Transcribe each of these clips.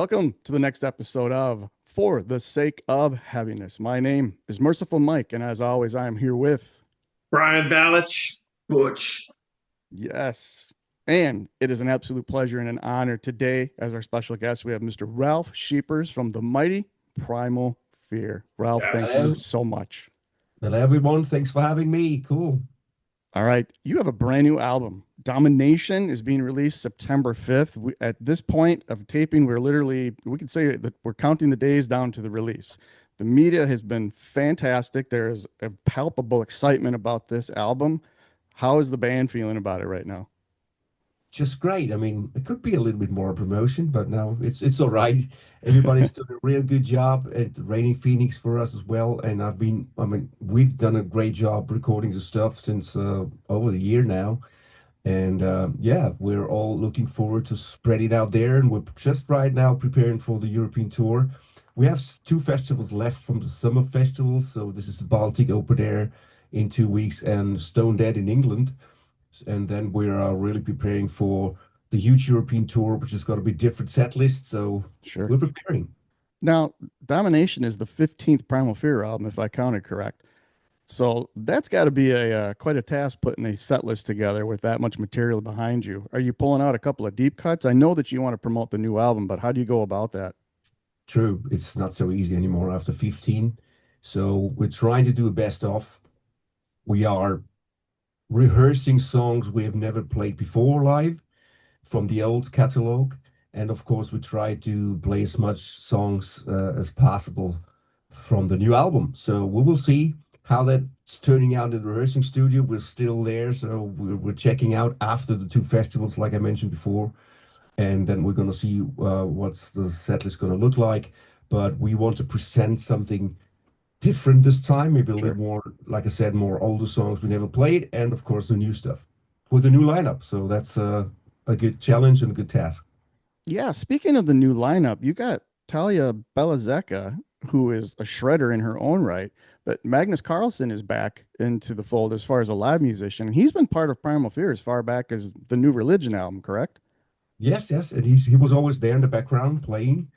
Welcome to the next episode of For the Sake of Heaviness. My name is Merciful Mike, and as always, I am here with, Brian Balich, Butch. yes, and it is an absolute pleasure and an honor today as our special guest. We have Mr. Ralf Scheepers from the mighty Primal Fear. Ralph, thank you Yes. Hello. so much. Hello, everyone. Thanks for having me. Cool. All right, you have a brand new album. Domination is being released September 5th. At this point of taping, we can say that we're counting the days down to the release. The media has been fantastic. There is a palpable excitement about this album. How is the band feeling about it right now? Just great. I mean, it could be a little bit more promotion, but no, it's all right. Everybody's done a real good job at Raining Phoenix for us as well. And we've done a great job recording the stuff since over the year now. And yeah, we're all looking forward to spread it out there. And we're just right now preparing for the European tour. We have two festivals left from the summer festivals. So this is the Baltic Open Air in 2 weeks and Stone Dead in England. And then we're really preparing for the huge European tour, which has got to be different set lists. So Sure. we're preparing. Now, Domination is the 15th Primal Fear album, if I counted correct. So that's got to be a quite a task putting a set list together with that much material behind you. Are you pulling out a couple of deep cuts? I know that you want to promote the new album, but how do you go about that? True, it's not so easy anymore after 15. So we're trying to do a best of. We are rehearsing songs we have never played before live from the old catalog. And of course, we try to play as much songs as possible from the new album. So we will see how that's turning out in the rehearsing studio. We're still there, so we're checking out after the two festivals, like I mentioned before, and then we're going to see what's the set list going to look like. But we want to present something different this time, maybe a little Sure. more, like I said, more older songs we never played, and of course the new stuff with a new lineup. So that's a good challenge and a good task. Yeah, speaking of the new lineup, you got Talia Belazeka, who is a shredder in her own right, but Magnus Carlsen is back into the fold as far as a live musician. He's been part of Primal Fear as far back as the New Religion album, correct? Yes, yes, and he was always there in the background playing,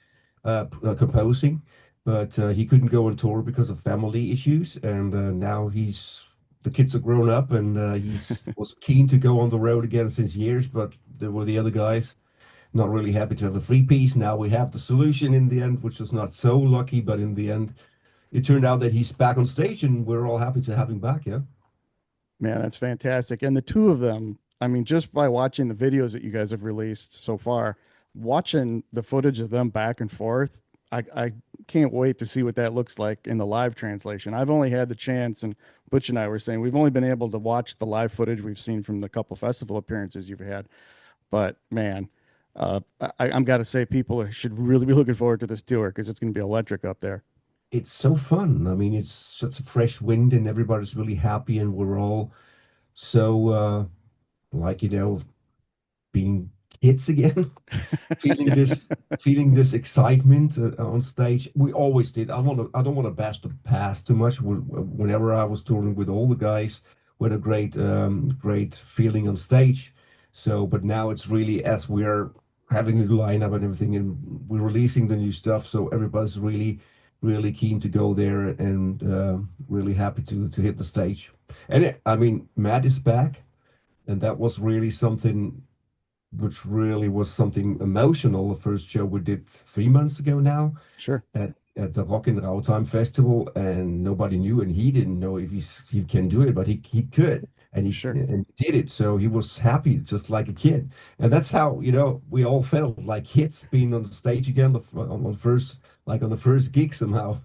composing, but he couldn't go on tour because of family issues, and now he's the kids are grown up, and he's was keen to go on the road again since years, but there were the other guys not really happy to have a three-piece. Now we have the solution in the end, which was not so lucky, but in the end, it turned out that he's back on stage, and we're all happy to have him back. Yeah. Man, that's fantastic. And the two of them, I mean, just by watching the videos that you guys have released so far, watching the footage of them back and forth, I can't wait to see what that looks like in the live translation. I've only had the chance, and Butch and I were saying we've only been able to watch the live footage we've seen from the couple festival appearances you've had. But man, I'm got to say, people should really be looking forward to this tour because it's going to be electric up there. It's so fun. I mean, it's such a fresh wind, and everybody's really happy, and we're all so like being kids again, feeling this feeling this excitement on stage. We always did. I don't want to bash the past too much. Whenever I was touring with all the guys, we had a great feeling on stage. So, but now it's really as we're having the lineup and everything, and we're releasing the new stuff. So everybody's really keen to go there and really happy to hit the stage. And I mean, Matt is back, and that was really something which really was something emotional. The first show we did 3 months ago now Sure, at the Rock in Time Festival, and nobody knew, and he didn't know if he can do it, but he could, sure. and he did it. So he was happy, just like a kid, and that's how we all felt like kids being on the stage again, on the first on the first gig somehow.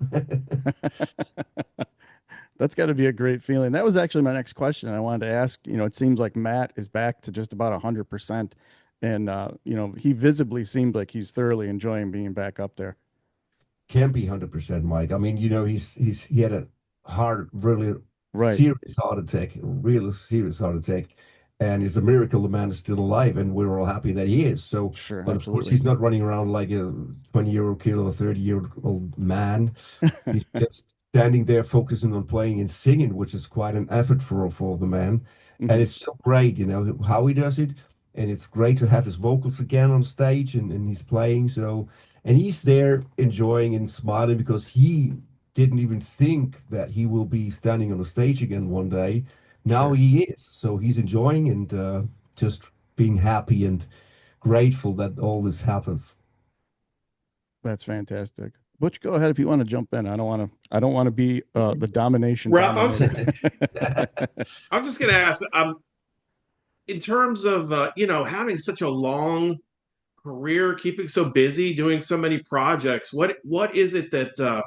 That's got to be a great feeling. That was actually my next question. I wanted to ask, it seems like Matt is back to just about 100%. And, he visibly seemed like he's thoroughly enjoying being back up there. Can't be 100%, Mike. I mean, he had a really Right. serious heart attack, a real serious heart attack, and it's a miracle the man is still alive, and we're all happy that he is. So, Sure. but of course, Absolutely. he's not running around like a 20-year-old kid or a 30-year-old man. He's just standing there focusing on playing and singing, which is quite an effort for the man, and Hmm. it's so great, how he does it, and it's great to have his vocals again on stage, and he's playing so. And he's there enjoying and smiling because he didn't even think that he will be standing on the stage again one day. Now Sure. he is. So he's enjoying and just being happy and grateful that all this happens. That's fantastic. Butch, go ahead if you want to jump in. I don't want to be the domination Ralph, dominator. I was just going to ask, in terms of having such a long career, keeping so busy, doing so many projects, what is it that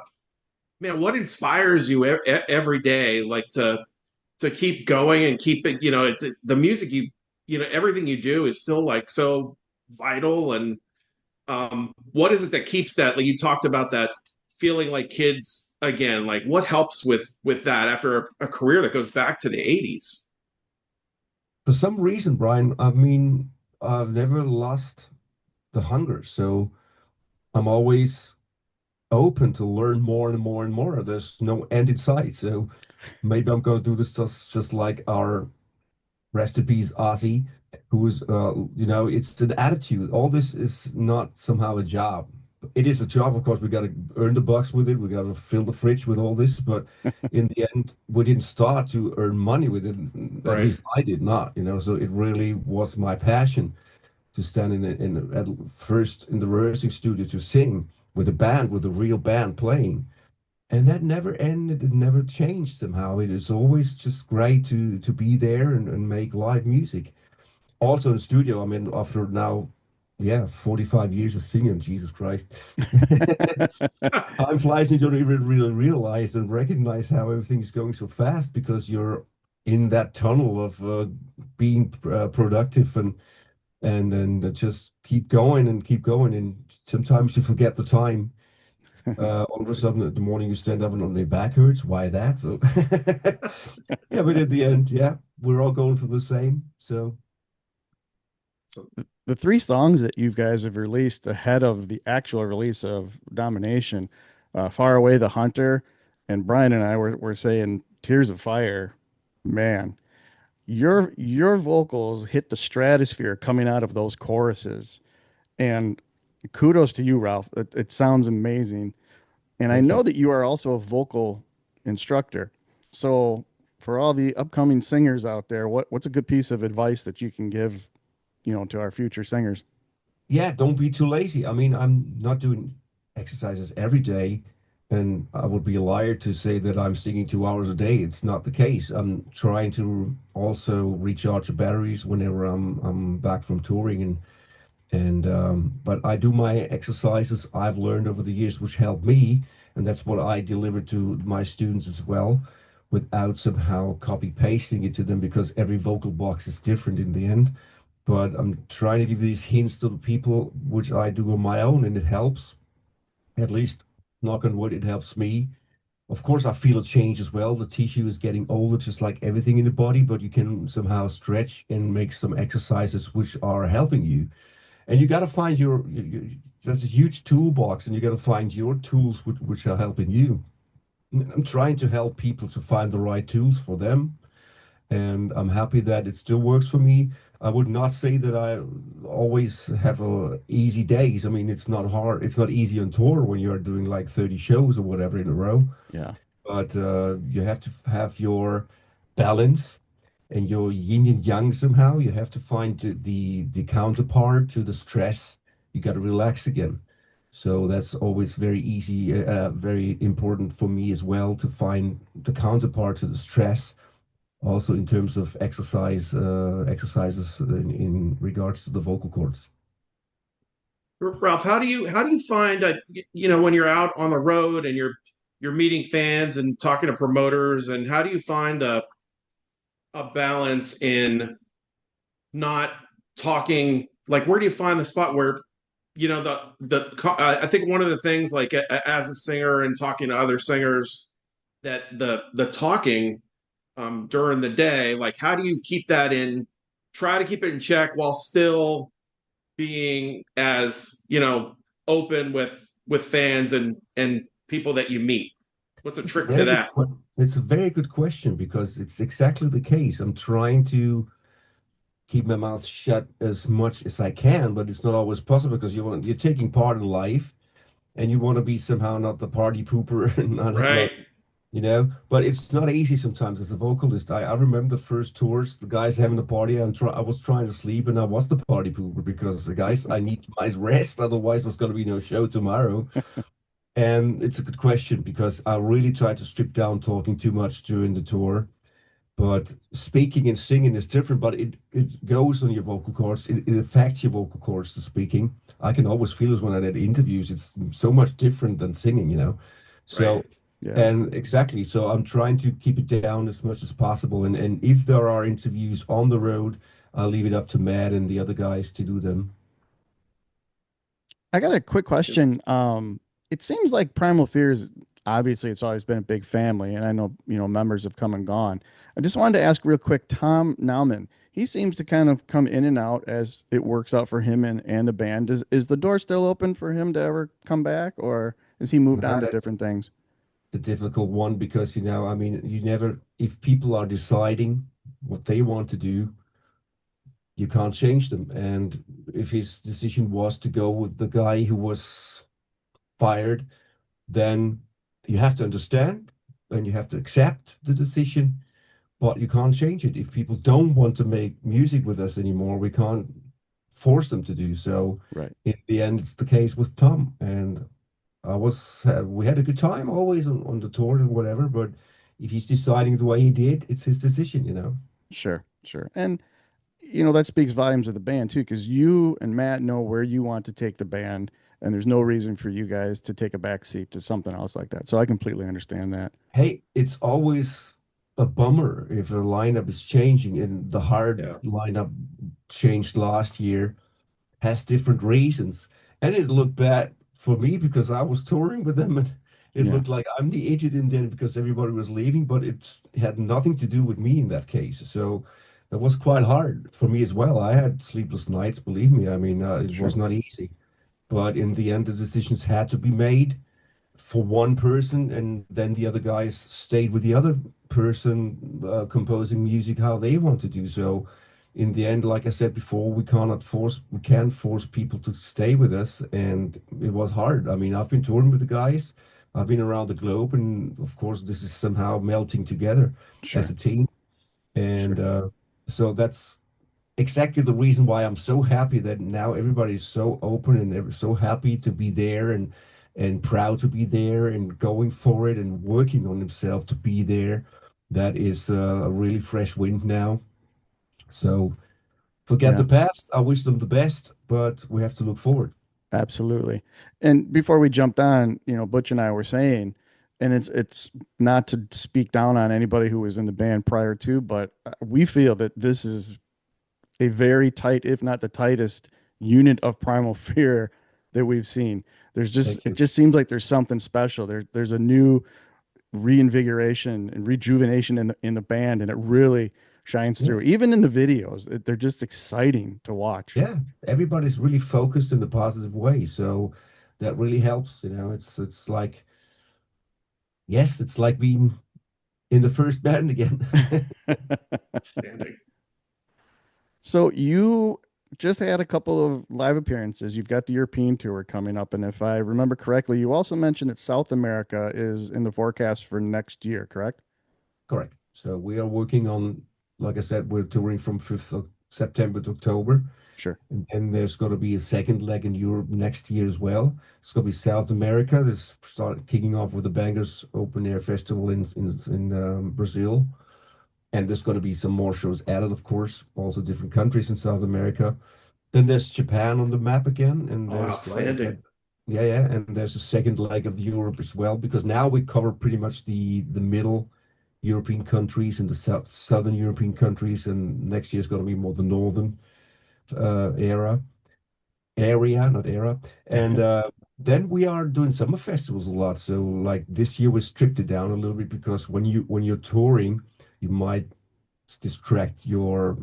man, what inspires you every day, like to keep going and keep it, it's the music everything you do is still like so vital. And what is it that keeps that, like you talked about that feeling like kids again, like what helps with that after a career that goes back to the 80s? For some reason, Brian, I mean, I've never lost the hunger. So I'm always open to learn more and more and more. There's no end in sight. So maybe I'm going to do this just like our rest in peace Ozzy, who was, it's an attitude. All this is not somehow a job. It is a job, of course. We got to earn the bucks with it. We got to fill the fridge with all this. But in the end, we didn't start to earn money with it. At Right. least I did not. So it really was my passion to stand at first in the rehearsing studio to sing with a band, with a real band playing. And that never ended. It never changed somehow. It is always just great to be there and make live music. Also in studio, I mean, after now, yeah, 45 years of singing, Jesus Christ. Time flies and you don't even really realize and recognize how everything's going so fast because you're in that tunnel of being productive and just keep going and keep going. And sometimes you forget the time. All of a sudden, in the morning, you stand up and your back hurts. Why that? So, yeah, but at the end, yeah, we're all going through the same. So, So The three songs that you guys have released ahead of the actual release of Domination, Far Away the Hunter, and Brian and I were saying Tears of Fire, man, your vocals hit the stratosphere coming out of those choruses. And kudos to you, Ralph. It sounds amazing. And I thank know you. that you are also a vocal instructor. So for all the upcoming singers out there, what's a good piece of advice that you can give, to our future singers? Yeah, don't be too lazy. I mean, I'm not doing exercises every day, and I would be a liar to say that I'm singing 2 hours a day. It's not the case. I'm trying to also recharge the batteries whenever I'm back from touring and but I do my exercises I've learned over the years which help me, and that's what I deliver to my students as well, without somehow copy pasting it to them because every vocal box is different in the end. But I'm trying to give these hints to the people which I do on my own, and it helps. At least, knock on wood, it helps me. Of course, I feel a change as well. The tissue is getting older, just like everything in the body, but you can somehow stretch and make some exercises which are helping you. And you got to find there's a huge toolbox, and you got to find your tools which are helping you. I'm trying to help people to find the right tools for them, and I'm happy that it still works for me. I would not say that I always have easy days. I mean, it's not hard. It's not easy on tour when you're doing like 30 shows or whatever in a row. Yeah. But you have to have your balance and your yin and yang somehow. You have to find the counterpart to the stress. You got to relax again. So that's always very easy, very important for me as well to find the counterpart to the stress. Also in terms of exercises in regards to the vocal cords. Ralph, how do you find when you're out on the road and you're meeting fans and talking to promoters, and how do you find a balance in not talking, like where do you find the spot where I think one of the things, like as a singer and talking to other singers, that the talking during the day, like how do you keep that in, try to keep it in check while still being as open with fans and people that you meet? What's a It's a trick to very good that? it's a very good question because it's exactly the case. I'm trying to keep my mouth shut as much as I can, but it's not always possible because you're taking part in life. and you want to be somehow not the party pooper and not Right. but it's not easy sometimes as a vocalist. I remember the first tours, the guys having a party, and I was trying to sleep, and I was the party pooper because the guys, I need my rest, otherwise there's going to be no show tomorrow. And it's a good question because I really try to strip down talking too much during the tour. But speaking and singing is different, but it goes on your vocal cords. It affects your vocal cords, the speaking. I can always feel it when I did interviews. It's so much different than singing. Right. So, Yeah. and exactly. So I'm trying to keep it down as much as possible. And if there are interviews on the road, I'll leave it up to Matt and the other guys to do them. I got a quick question. It seems like Primal Fears, obviously, it's always been a big family, and I know, members have come and gone. I just wanted to ask real quick, Tom Nauman, he seems to kind of come in and out as it works out for him and the band. Is the door still open for him to ever come back, or is he moved on Now to that's different things? the difficult one because, I mean, you never, if people are deciding what they want to do, you can't change them. And if his decision was to go with the guy who was fired, then you have to understand and you have to accept the decision, but you can't change it. If people don't want to make music with us anymore, we can't force them to do so. Right. In the end, it's the case with Tom. And we had a good time always on the tour and whatever, but if he's deciding the way he did, it's his decision. Sure, sure. And that speaks volumes of the band too, because you and Matt know where you want to take the band, and there's no reason for you guys to take a back seat to something else like that. So I completely understand that. Hey, it's always a bummer if a lineup is changing, and the hard Yeah. lineup changed last year has different reasons. And it looked bad for me because I was touring with them, and it Yeah, looked like I'm the idiot in there because everybody was leaving, but it had nothing to do with me in that case. So that was quite hard for me as well. I had sleepless nights, believe me. I mean, it was sure, not easy, but in the end, the decisions had to be made for one person, and then the other guys stayed with the other person composing music how they want to do so. In the end, like I said before, we can't force people to stay with us, and it was hard. I mean, I've been touring with the guys, I've been around the globe, and of course, this is somehow melting together as sure, a team, and sure. so that's exactly the reason why I'm so happy that now everybody's so open and so happy to be there and proud to be there and going for it and working on himself to be there. That is a really fresh wind now. So forget Yeah, the past. I wish them the best, but we have to look forward. absolutely. And before we jumped on, Butch and I were saying, and it's not to speak down on anybody who was in the band prior to, but we feel that this is a very tight, if not the tightest unit of Primal Fear that we've seen. Thank It you. just seems like there's something special. There's a new reinvigoration and rejuvenation in the band, and it really shines Yeah. through. Even in the videos, they're just exciting to watch. Yeah. Everybody's really focused in the positive way. So that really helps. It's like, yes, it's like being in the first band again. Standing. So you just had a couple of live appearances. You've got the European tour coming up, and if I remember correctly, you also mentioned that South America is in the forecast for next year, correct? Correct. So we are working on, like I said, we're touring from 5th of September to October. Sure. And then there's going to be a second leg in Europe next year as well. It's going to be South America. This start kicking off with the Bangers Open Air Festival in Brazil. And there's going to be some more shows added, of course, also different countries in South America. Then there's Japan on the map again. And Oh, there's, like I outstanding. said, yeah. And there's a second leg of Europe as well, because now we cover pretty much the middle European countries and the southern European countries, and next year is going to be more the northern era area, not era. And then we are doing summer festivals a lot. So like this year we stripped it down a little bit because when you're touring, you might distract your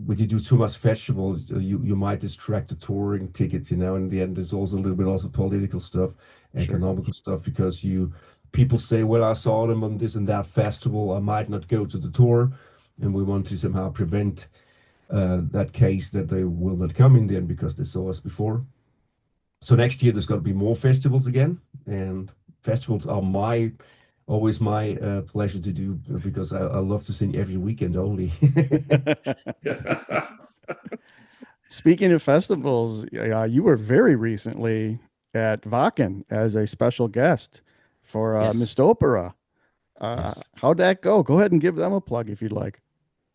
when you do too much festivals, you might distract the touring tickets. In the end, there's also a little bit also political stuff, Sure. economical stuff, because you people say, well, I saw them on this and that festival, I might not go to the tour, and we want to somehow prevent that case that they will not come in the end because they saw us before. So next year there's going to be more festivals again, and festivals are my always my pleasure to do because I love to sing every weekend only. Speaking of festivals, you were very recently at Wacken as a special guest for Yes, Mist Opera. yes. How'd that go? Go ahead and give them a plug if you'd like.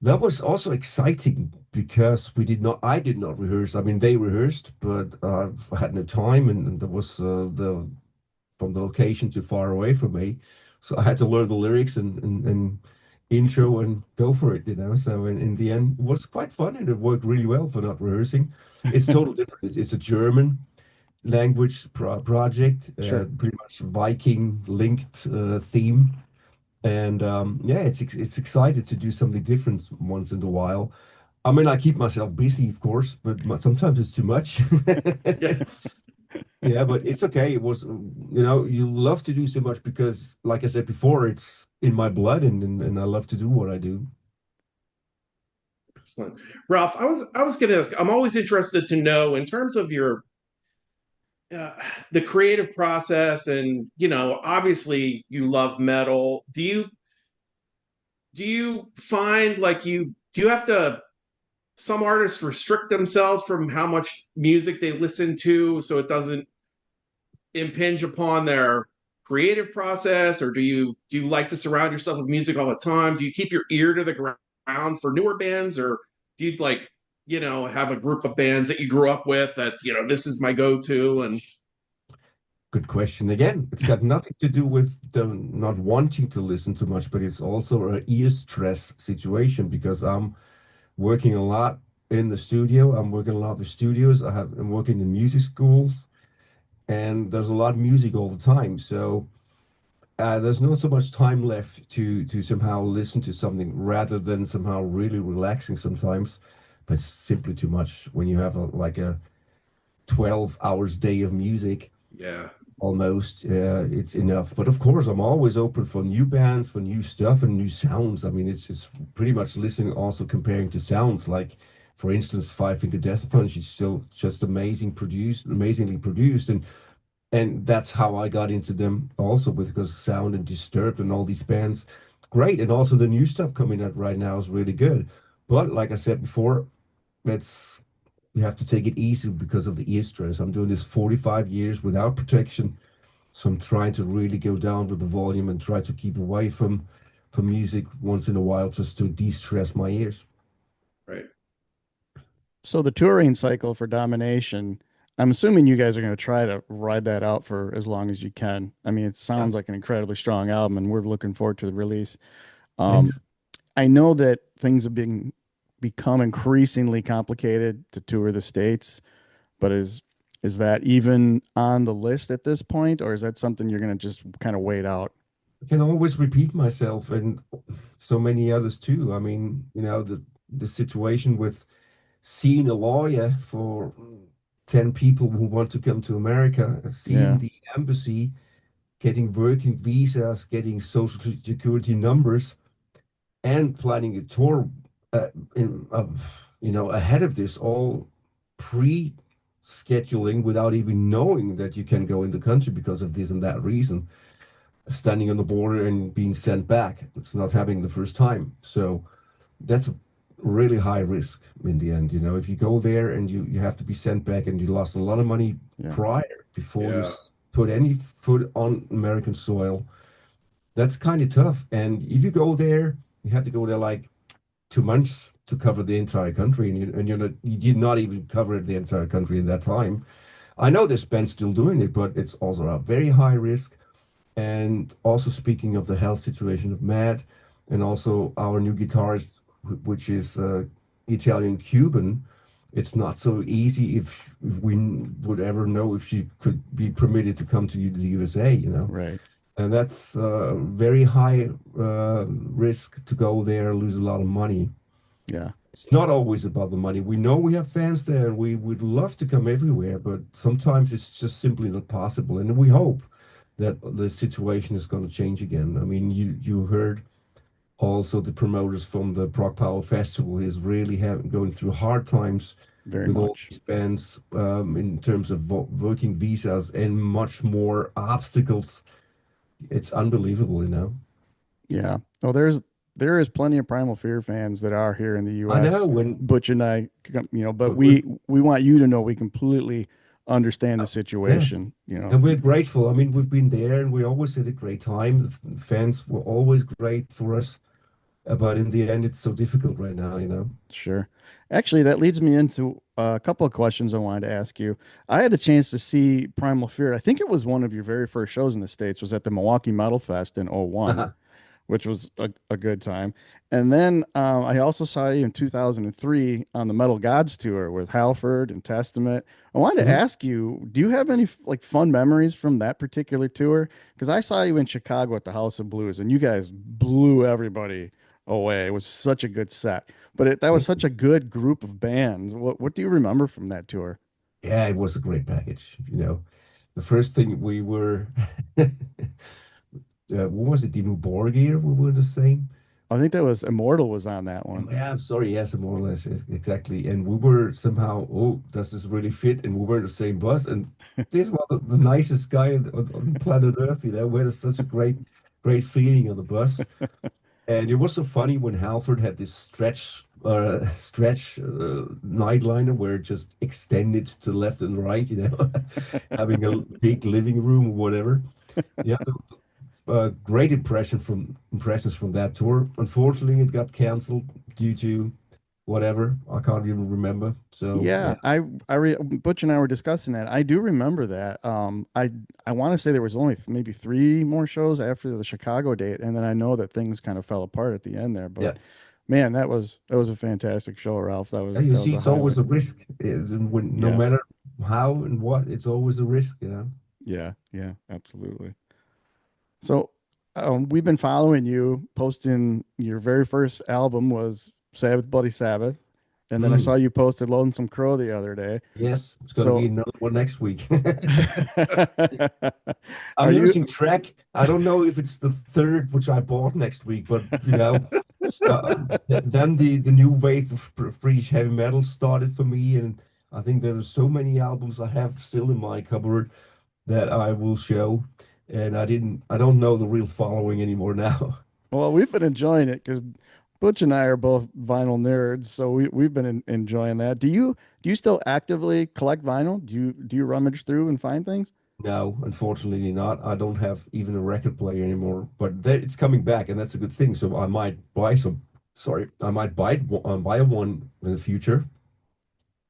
That was also exciting because I did not rehearse. I mean, they rehearsed, but I had no time, and there was the from the location too far away from me, so I had to learn the lyrics and intro and go for it, you know. So in the end, it was quite fun, and it worked really well for not rehearsing. It's total different. It's a German language project, Sure. pretty much Viking linked theme. And yeah, it's excited to do something different once in a while. I mean, I keep myself busy, of course, but sometimes it's too much. Yeah. Yeah, but it's okay. It was, you love to do so much because, like I said before, it's in my blood, and I love to do what I do. Excellent. Ralph, I was going to ask, I'm always interested to know in terms of your uh, the creative process, and obviously you love metal. Do you find like you do you have to some artists restrict themselves from how much music they listen to so it doesn't impinge upon their creative process, or do you like to surround yourself with music all the time? Do you keep your ear to the ground for newer bands, or do you like have a group of bands that you grew up with that this is my go-to? And Good question again. It's got nothing to do with the not wanting to listen too much, but it's also an ear stress situation because I'm working a lot in the studio. I'm working a lot with studios. I'm working in music schools, and there's a lot of music all the time. So there's not so much time left to somehow listen to something rather than somehow really relaxing sometimes. But it's simply too much when you have a 12 hours day of music yeah. almost. It's enough. But of course, I'm always open for new bands, for new stuff and new sounds. I mean, it's pretty much listening, also comparing to sounds. Like, for instance, Five Finger Death Punch is still just amazingly produced, and that's how I got into them also with because Sound and Disturbed and all these bands, great. And also the new stuff coming out right now is really good. But like I said before, that's you have to take it easy because of the ear stress. I'm doing this 45 years without protection, so I'm trying to really go down with the volume and try to keep away from music once in a while just to de-stress my ears. Right. So the touring cycle for Domination, I'm assuming you guys are going to try to ride that out for as long as you can. I mean, it Yeah, sounds like an incredibly strong album, and we're looking forward to the release. Um, thanks. I know that things have become increasingly complicated to tour the States, but is that even on the list at this point, or is that something you're going to just kind of wait out? I can always repeat myself and so many others too. I mean, the situation with seeing a lawyer for 10 people who want to come to America, seeing Yeah, the embassy, getting working visas, getting social security numbers, and planning a tour ahead of this, all pre-scheduling without even knowing that you can go in the country because of this and that reason. Standing on the border and being sent back. It's not happening the first time. So that's a really high risk in the end. If you go there and you have to be sent back and you lost a lot of money yeah. prior before you Yeah. put any foot on American soil, that's kind of tough. And if you go there, you have to go there like 2 months to cover the entire country, and you did not even cover the entire country in that time. I know there's bands still doing it, but it's also a very high risk. And also speaking of the health situation of Matt, and also our new guitarist, which is Italian Cuban, it's not so easy if we would ever know if she could be permitted to come to the USA. Right. And that's very high risk to go there, lose a lot of money. Yeah. It's not always about the money. We know we have fans there and we would love to come everywhere, but sometimes it's just simply not possible. And we hope that the situation is going to change again. I mean, you heard Also, the promoters from the Prague Power Festival is really having going through hard times Very with all much. these bands in terms of working visas and much more obstacles. It's unbelievable, you know. Yeah. Oh, there is plenty of Primal Fear fans that are here in the I know U.S. when Butch and I, but we're we want you to know we completely understand the yeah, situation. and we're grateful. I mean, we've been there and we always had a great time. The fans were always great for us, but in the end, it's so difficult right now, you know. Sure. Actually, that leads me into a couple of questions I wanted to ask you. I had the chance to see Primal Fear. I think it was one of your very first shows in the States, was at the Milwaukee Metal Fest in '01, which was a good time. And then I also saw you in 2003 on the Metal Gods tour with Halford and Testament. I wanted to Mhm. ask you, do you have any like fun memories from that particular tour? Because I saw you in Chicago at the House of Blues, and you guys blew everybody away. It was such a good set, but that was such a good group of bands. What do you remember from that tour? Yeah, it was a great package. You know, the first thing we were, what was it, Dimmu Borgir? We were the same. I think that was Immortal was on that one. Yeah, I'm sorry. Yes, more or less, exactly. And we were somehow, oh, does this really fit? And we were in the same bus. And this was the nicest guy on planet Earth. You know, we had such a great feeling on the bus. And it was so funny when Halford had this stretch nightliner where it just extended to left and right, you know, having a big living room or whatever. Yeah, great impressions from that tour. Unfortunately, it got canceled due to whatever. I can't even remember. So Yeah, yeah, Butch and I were discussing that. I do remember that. I want to say there was only maybe three more shows after the Chicago date, and then I know that things kind of fell apart at the end there. yeah. But man, that was a fantastic show, Ralph. You That was see, a it's always highlight. a risk. When no Yes. matter how and what, it's always a risk. You know. Yeah. Yeah. Absolutely. So we've been following you, posting your very first album was Sabbath Bloody Sabbath, and then I Mm. saw you posted Lonesome Crow the other day. Yes, it's going to be So another one next week. are I'm you? losing track. I don't know if it's the third, which I bought next week, but you know, then the new wave of British heavy metal started for me, and I think there are so many albums I have still in my cupboard that I will show, and I don't know the real following anymore now. Well, we've been enjoying it because Butch and I are both vinyl nerds, so we've been enjoying that. Do you still actively collect vinyl? Do you rummage through and find things? No, unfortunately not. I don't have even a record player anymore, but it's coming back, and that's a good thing. So I might buy some. Sorry, I might buy one in the future,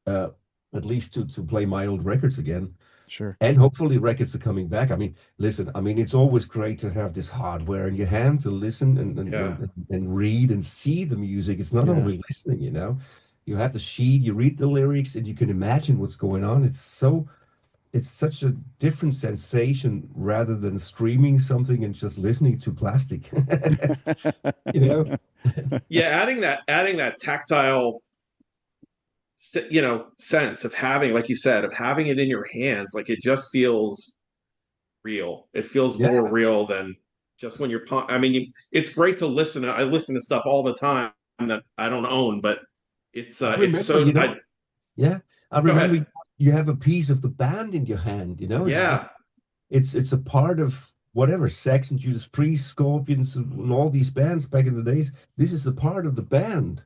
uh, at least to play my old records again. Sure. And hopefully records are coming back. I mean, listen, I mean, it's always great to have this hardware in your hand to listen Yeah. and read and see the music. It's not Yeah. only listening, you know. You have the sheet, you read the lyrics, and you can imagine what's going on. It's such a different sensation rather than streaming something and just listening to plastic. You know? Yeah, adding that tactile sense of having, like you said, of having it in your hands, like it just feels real. It feels more Yeah, real than just when I mean, it's great to listen. I listen to stuff all the time that I don't own, but I it's remember, so you know, I yeah, I go remember ahead. you have a piece of the band in your hand, you know, it's just Yeah. it's a part of whatever Saxon Judas Priest, Scorpions, and all these bands back in the days. This is a part of the band,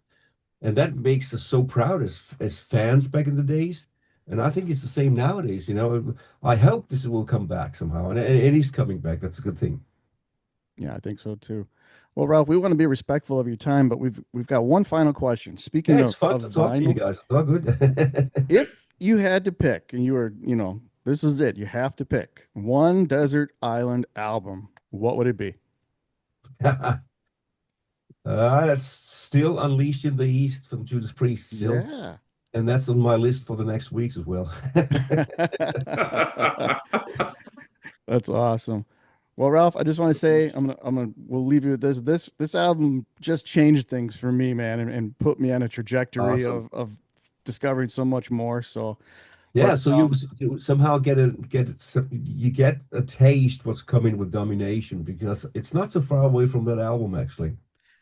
and that makes us so proud as fans back in the days. And I think it's the same nowadays. You know, I hope this will come back somehow, and it is coming back. That's a good thing. Yeah, I think so too. Well, Ralph, we want to be respectful of your time, but we've got one final question. Yeah, Speaking it's fun of to talk to you vinyl, guys. It's all good. if you had to pick and this is it, you have to pick one desert island album, what would it be? That's still Unleashed in the East from Judas Priest, still, Yeah. and that's on my list for the next weeks as well. That's awesome. Well, Ralph, I just want to say we'll leave you with this. This album just changed things for me, man, and put me on a trajectory Awesome. of discovering so much more. So, but Yeah, so you somehow you get a taste what's coming with Domination because it's not so far away from that album actually.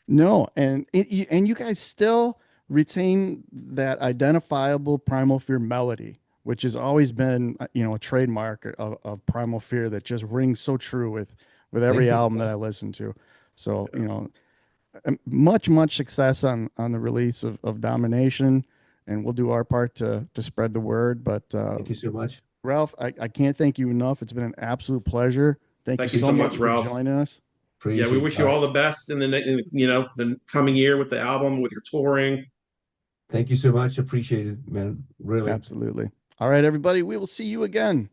No, and you guys still retain that identifiable Primal Fear melody, which has always been, a trademark of Primal Fear that just rings so true with Thank every you. album that I listen to. So, much success on the release of Domination, and we'll do our part to spread the word. But Thank you so much. Ralph, I can't thank you enough. It's been an absolute pleasure. Thank you Thank you so so much much, for Ralph. joining us. Yeah, we Appreciate it, wish you all guys. the best in the coming year with the album, with your touring. Thank you so much. Appreciate it, man. Really. Absolutely. All right, everybody, we will see you again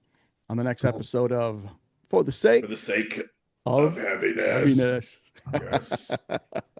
on the next Cool. episode of For the For the Sake sake of of happiness. Heaviness. Yes.